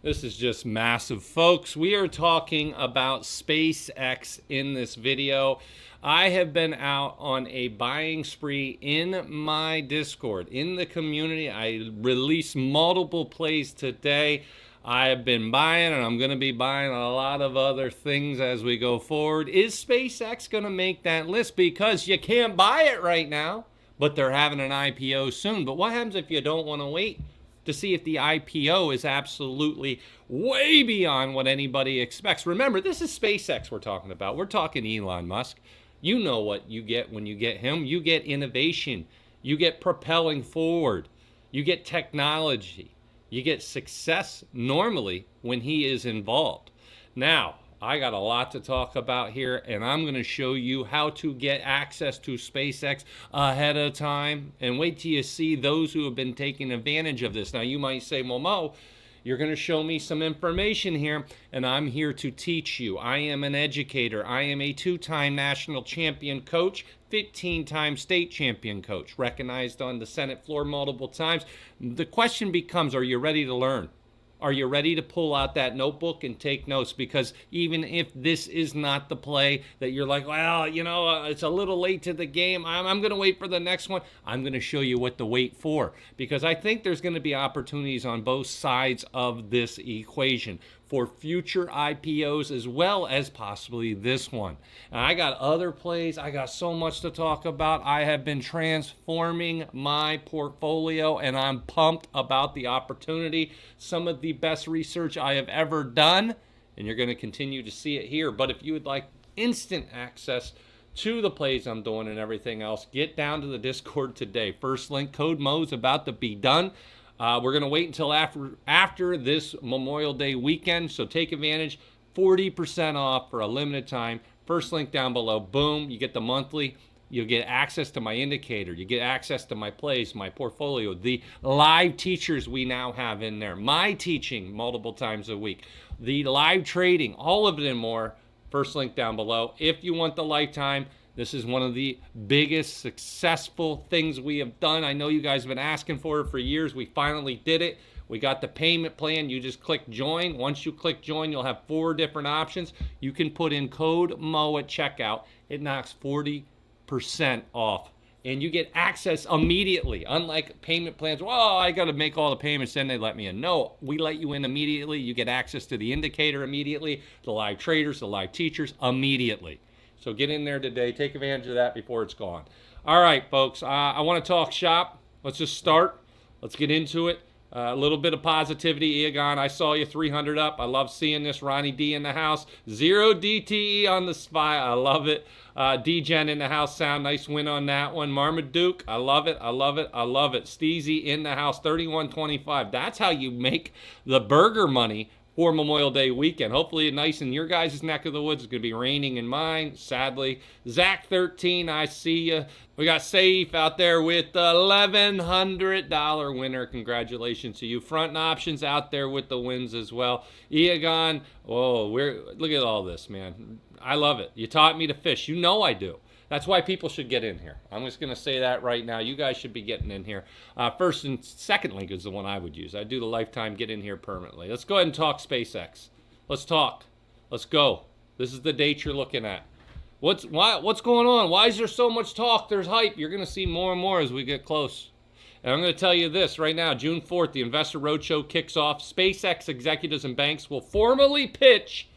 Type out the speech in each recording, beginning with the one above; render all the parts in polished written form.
This is just massive, folks. We are talking about SpaceX in this video. I have been out on a buying spree in my Discord, in the community. I released multiple plays today. I have been buying, and I'm going to be buying a lot of other things as we go forward. Is SpaceX going to make that list? Because you can't buy it right now, but they're having an IPO soon. But what happens if you don't want to wait to see if the IPO is absolutely way beyond what anybody expects? Remember, this is SpaceX we're talking about. We're talking Elon Musk. You know what you get when you get him. You get innovation. You get propelling forward. You get technology. You get success normally when he is involved. Now, I got a lot to talk about here, and I'm going to show you how to get access to SpaceX ahead of time. And wait till you see those who have been taking advantage of this. Now, you might say, well, Mo, you're going to show me some information here, and I'm here to teach you. I am an educator. I am a 2-time national champion coach, 15-time state champion coach, recognized on the Senate floor multiple times. The question becomes, are you ready to learn? Are you ready to pull out that notebook and take notes? Because even if this is not the play that you're like, well, you know, it's a little late to the game, I'm going to wait for the next one. I'm going to show you what to wait for, because I think there's going to be opportunities on both sides of this equation for future IPOs as well as possibly this one. And I got other plays. I got so much to talk about. I have been transforming my portfolio, and I'm pumped about the opportunity. Some of the best research I have ever done, and you're going to continue to see it here. But if you would like instant access to the plays I'm doing and everything else, get down to the Discord today. First link, code Mo is about to be done. We're going to wait until after this Memorial Day weekend, so take advantage. 40% off for a limited time. First link down below. Boom, you get the monthly. You'll get access to my indicator. You get access to my plays, my portfolio, the live teachers we now have in there, my teaching multiple times a week, the live trading, all of it and more. First link down below. If you want the lifetime, this is one of the biggest successful things we have done. I know you guys have been asking for it for years. We finally did it. We got the payment plan. You just click join. Once you click join, you'll have 4 different options. You can put in code MO at checkout. It knocks 40% off. And you get access immediately. Unlike payment plans, well, I got to make all the payments, then they let me in. No, we let you in immediately. You get access to the indicator immediately, the live traders, the live teachers immediately. So get in there today. Take advantage of that before it's gone. All right, folks. I want to talk shop. Let's just start. Let's get into it. A little bit of positivity. Egon, I saw you 300 up. I love seeing this. Ronnie D in the house. 0 DTE on the SPY. I love it. D-Gen in the house. Sound. Nice win on that one. Marmaduke. I love it. I love it. I love it. Steezy in the house. 31.25. That's how you make the burger money for Memorial Day weekend. Hopefully nice in your guys' neck of the woods. It's going to be raining in mine, sadly. Zach 13, I see you. We got Safe out there with the $1,100 winner. Congratulations to you. Front and options out there with the wins as well. Egon, oh, look at all this, man. I love it. You taught me to fish. You know I do. That's why people should get in here. I'm just going to say that right now. You guys should be getting in here. First and second link is the one I would use. I do the lifetime get in here permanently. Let's go ahead and talk SpaceX. Let's talk. Let's go. This is the date you're looking at. What's going on? Why is there so much talk? There's hype. You're going to see more and more as we get close. And I'm going to tell you this right now. June 4th, the Investor Roadshow kicks off. SpaceX executives and banks will formally pitch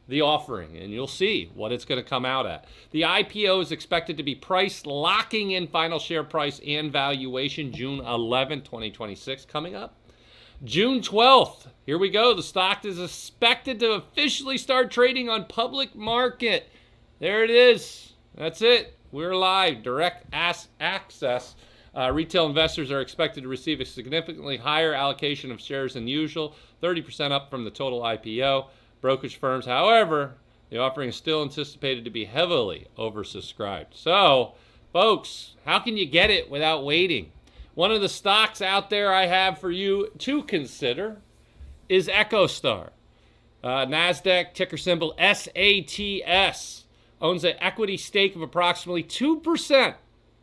the offering, and you'll see what it's going to come out at. The IPO is expected to be priced, locking in final share price and valuation June 11, 2026, coming up. June 12th, here we go. The stock is expected to officially start trading on public market. There it is. That's it. We're live. Direct access. Retail investors are expected to receive a significantly higher allocation of shares than usual, 30% up from the total IPO. Brokerage firms, however, the offering is still anticipated to be heavily oversubscribed. So, folks, how can you get it without waiting? One of the stocks out there I have for you to consider is Echostar. Nasdaq, ticker symbol SATS, owns an equity stake of approximately 2%.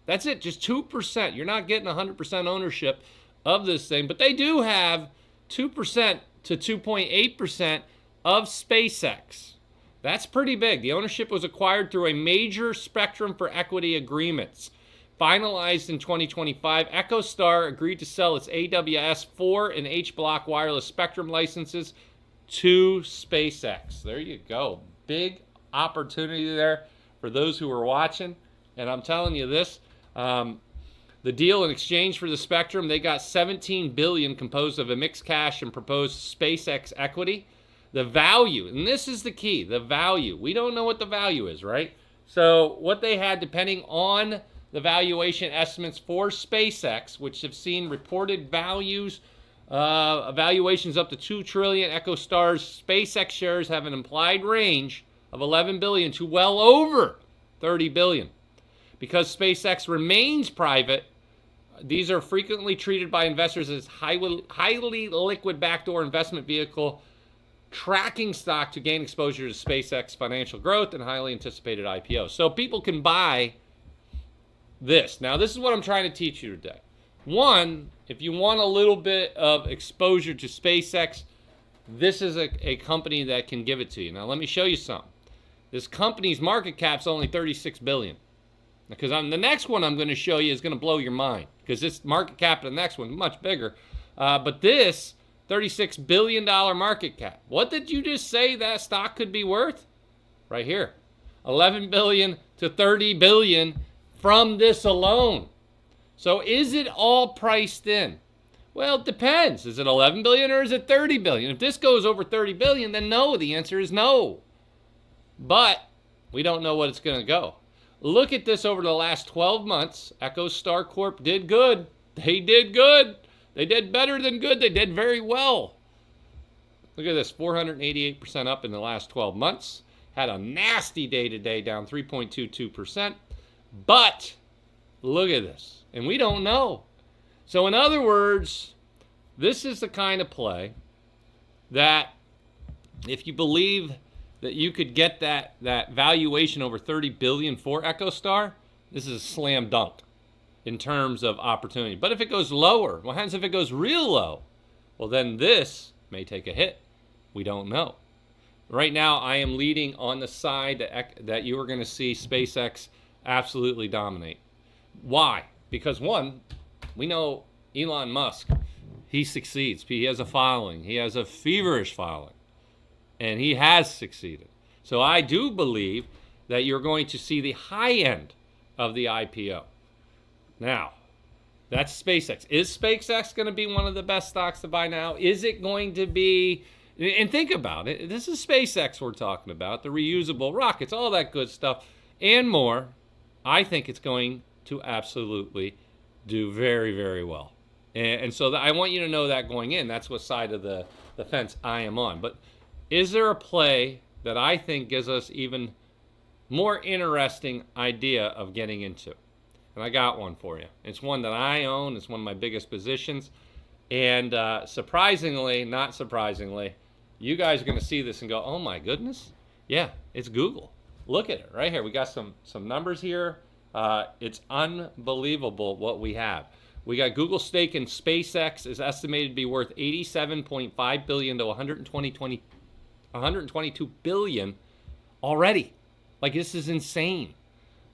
That's it, just 2%. You're not getting 100% ownership of this thing, but they do have 2% to 2.8% of SpaceX. That's pretty big. The ownership was acquired through a major spectrum for equity agreements. Finalized in 2025, Echostar agreed to sell its AWS-4 and H-Block wireless spectrum licenses to SpaceX. There you go. Big opportunity there for those who are watching. And I'm telling you this, the deal in exchange for the spectrum, they got $17 billion composed of a mixed cash and proposed SpaceX equity. The value, and this is the key, the value. We don't know what the value is, right? So what they had, depending on the valuation estimates for SpaceX, which have seen reported values, valuations up to $2 trillion. Echostar's SpaceX shares have an implied range of $11 billion to well over $30 billion. Because SpaceX remains private, these are frequently treated by investors as highly liquid backdoor investment vehicle, tracking stock to gain exposure to SpaceX financial growth and highly anticipated IPO. So people can buy this. Now, this is what I'm trying to teach you today. One, if you want a little bit of exposure to SpaceX, this is a company that can give it to you. Now, let me show you something. This company's market cap's only $36 billion. Because the next one I'm going to show you is going to blow your mind. Because this market cap of the next one is much bigger. But this $36 billion market cap. What did you just say that stock could be worth? Right here. $11 billion to $30 billion from this alone. So is it all priced in? Well, it depends. Is it 11 billion or is it 30 billion? If this goes over 30 billion, then no, the answer is no. But we don't know what it's going to go. Look at this over the last 12 months. Echostar Corp did good. They did good. They did better than good. They did very well. Look at this, 488% up in the last 12 months. Had a nasty day today, down 3.22%. But look at this. And we don't know. So in other words, this is the kind of play that if you believe that you could get that valuation over 30 billion for Echostar, this is a slam dunk in terms of opportunity. But if it goes lower, what happens if it goes real low? Well, then this may take a hit. We don't know. Right now, I am leading on the side that you are going to see SpaceX absolutely dominate. Why? Because one, we know Elon Musk, he succeeds. He has a following. He has a feverish following. And he has succeeded. So I do believe that you're going to see the high end of the IPO. Now, that's SpaceX. Is SpaceX going to be one of the best stocks to buy now? Is it going to be, and think about it, this is SpaceX we're talking about, the reusable rockets, all that good stuff, and more. I think it's going to absolutely do very, very well. And so I want you to know that going in. That's what side of the fence I am on. But is there a play that I think gives us even more interesting idea of getting into? And I got one for you. It's one that I own. It's one of my biggest positions. And surprisingly, not surprisingly, you guys are going to see this and go, oh my goodness. Yeah, it's Google. Look at it right here. We got some numbers here. It's unbelievable what we have. We got Google stake in SpaceX is estimated to be worth $87.5 billion to 122 billion already. Like, this is insane.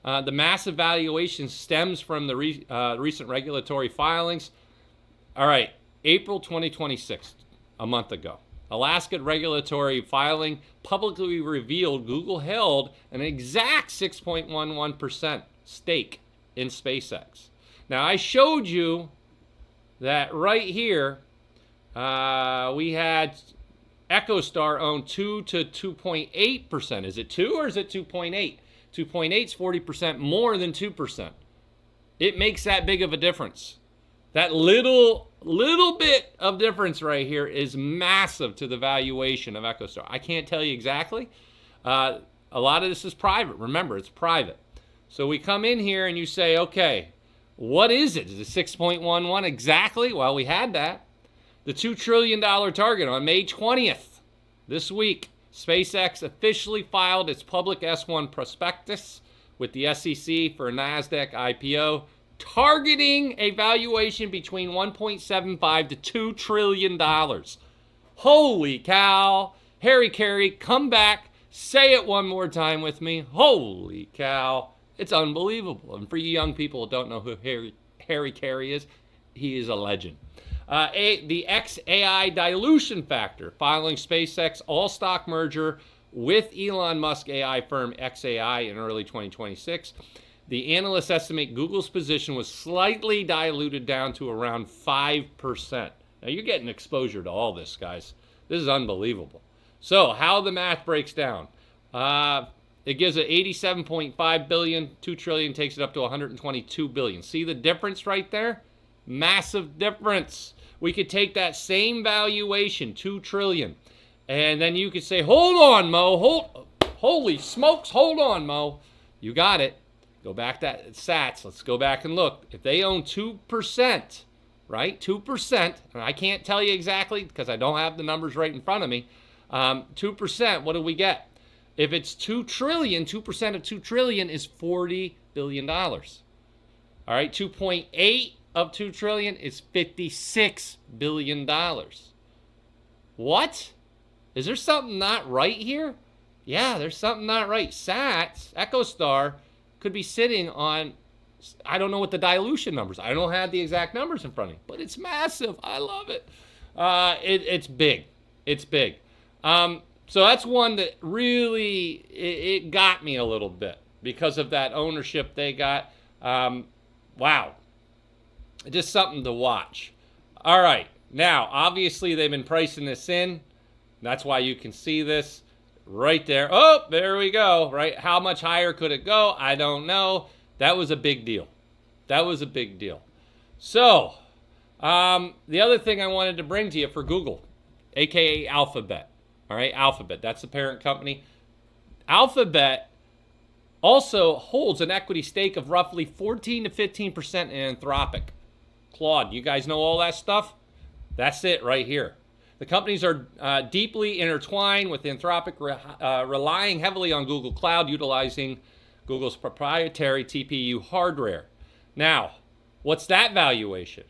The massive valuation stems from the recent regulatory filings. All right, April 2026, a month ago. Alaska regulatory filing publicly revealed Google held an exact 6.11% stake in SpaceX. Now, I showed you that right here, we had Echostar own 2 to 2.8%. Is it 2 or is it 2.8? 2.8 is 40% more than 2%. It makes that big of a difference. That little bit of difference right here is massive to the valuation of Echostar. I can't tell you exactly. A lot of this is private. Remember, it's private. So we come in here and you say, okay, what is it? Is it 6.11 exactly? Well, we had that. The $2 trillion target on May 20th. This week, SpaceX officially filed its public S-1 prospectus with the SEC for a Nasdaq IPO, targeting a valuation between $1.75 to $2 trillion. Holy cow. Harry Carey, come back. Say it one more time with me. Holy cow. It's unbelievable. And for you young people who don't know who Harry Carey is, he is a legend. The XAI dilution factor, following SpaceX all-stock merger with Elon Musk AI firm XAI in early 2026. The analysts estimate Google's position was slightly diluted down to around 5%. Now you're getting exposure to all this, guys. This is unbelievable. So how the math breaks down. It gives it 87.5 billion, 2 trillion takes it up to 122 billion. See the difference right there? Massive difference. We could take that same valuation, 2 trillion, and then you could say, hold on, Mo, holy smokes, hold on, Mo. You got it. Go back to SATs. Let's go back and look. If they own 2%, right, 2%, and I can't tell you exactly because I don't have the numbers right in front of me, 2%, what do we get? If it's 2 trillion, 2% of 2 trillion is $40 billion. All right, 2.8 of 2 trillion is $56 billion. What? Is there something not right here? Yeah, there's something not right. SATs, Echostar, could be sitting on, I don't know what the dilution numbers, I don't have the exact numbers in front of me, but it's massive. I love it. It's big. It's big. So that's one that really, it got me a little bit because of that ownership they got. Wow. Just something to watch. All right. Now, obviously, they've been pricing this in. That's why you can see this right there. Oh, there we go. Right. How much higher could it go? I don't know. That was a big deal. That was a big deal. So, the other thing I wanted to bring to you for Google, aka Alphabet. All right, Alphabet. That's the parent company. Alphabet also holds an equity stake of roughly 14 to 15% in Anthropic. Claude, you guys know all that stuff? That's it right here. The companies are deeply intertwined, with Anthropic relying heavily on Google Cloud, utilizing Google's proprietary TPU hardware. Now, what's that valuation?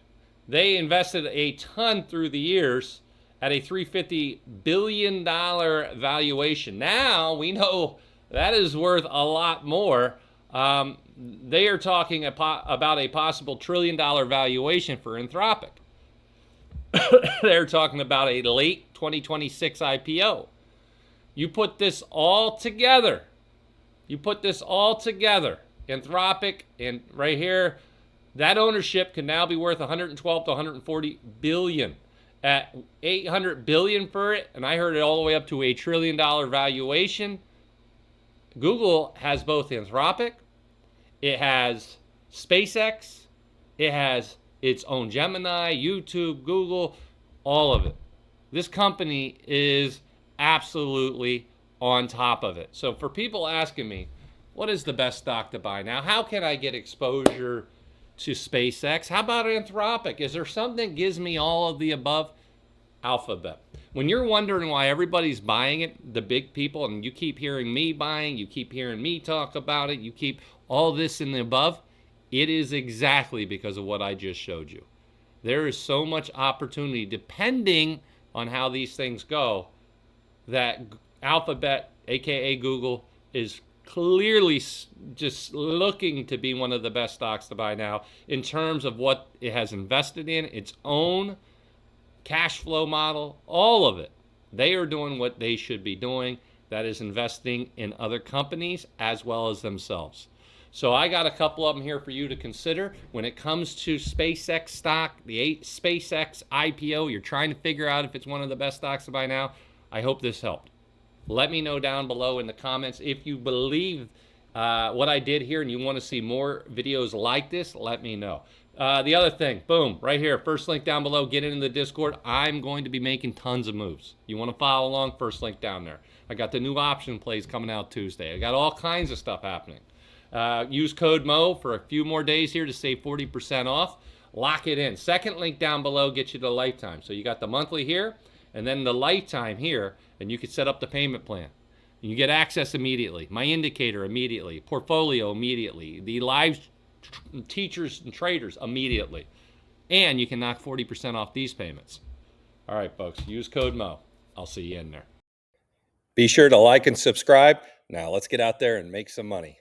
They invested a ton through the years at a $350 billion valuation. Now, we know that is worth a lot more. They are talking about a possible $1 trillion valuation for Anthropic. They're talking about a late 2026 IPO. You put this all together. Anthropic, and right here, that ownership can now be worth 112 to 140 billion. At 800 billion for it, and I heard it all the way up to $1 trillion valuation. Google has both Anthropic, it has SpaceX, it has its own Gemini, YouTube, Google, all of it. This company is absolutely on top of it. So for people asking me, what is the best stock to buy now? How can I get exposure to SpaceX? How about Anthropic? Is there something that gives me all of the above? Alphabet. When you're wondering why everybody's buying it, the big people, and you keep hearing me buying, you keep hearing me talk about it, you keep all this in the above, it is exactly because of what I just showed you. There is so much opportunity, depending on how these things go, that Alphabet, aka Google, is clearly just looking to be one of the best stocks to buy now in terms of what it has invested in, its own cash flow model, all of it. They are doing what they should be doing, that is investing in other companies as well as themselves. So I got a couple of them here for you to consider. When it comes to SpaceX stock, the SpaceX IPO, you're trying to figure out if it's one of the best stocks to buy now. I hope this helped. Let me know down below in the comments if you believe what I did here and you want to see more videos like this. Let me know. The other thing, boom, right here, first link down below, get into the Discord. I'm going to be making tons of moves. You want to follow along, first link down there. I got the new option plays coming out Tuesday. I got all kinds of stuff happening. Use code MO for a few more days here to save 40% off. Lock it in. Second link down below gets you to lifetime. So you got the monthly here and then the lifetime here, and you can set up the payment plan. You get access immediately, my indicator immediately, portfolio immediately, the live teachers and traders immediately, and you can knock 40% off these payments. All right, folks, use code Mo. I'll see you in there. Be sure to like and subscribe. Now let's get out there and make some money.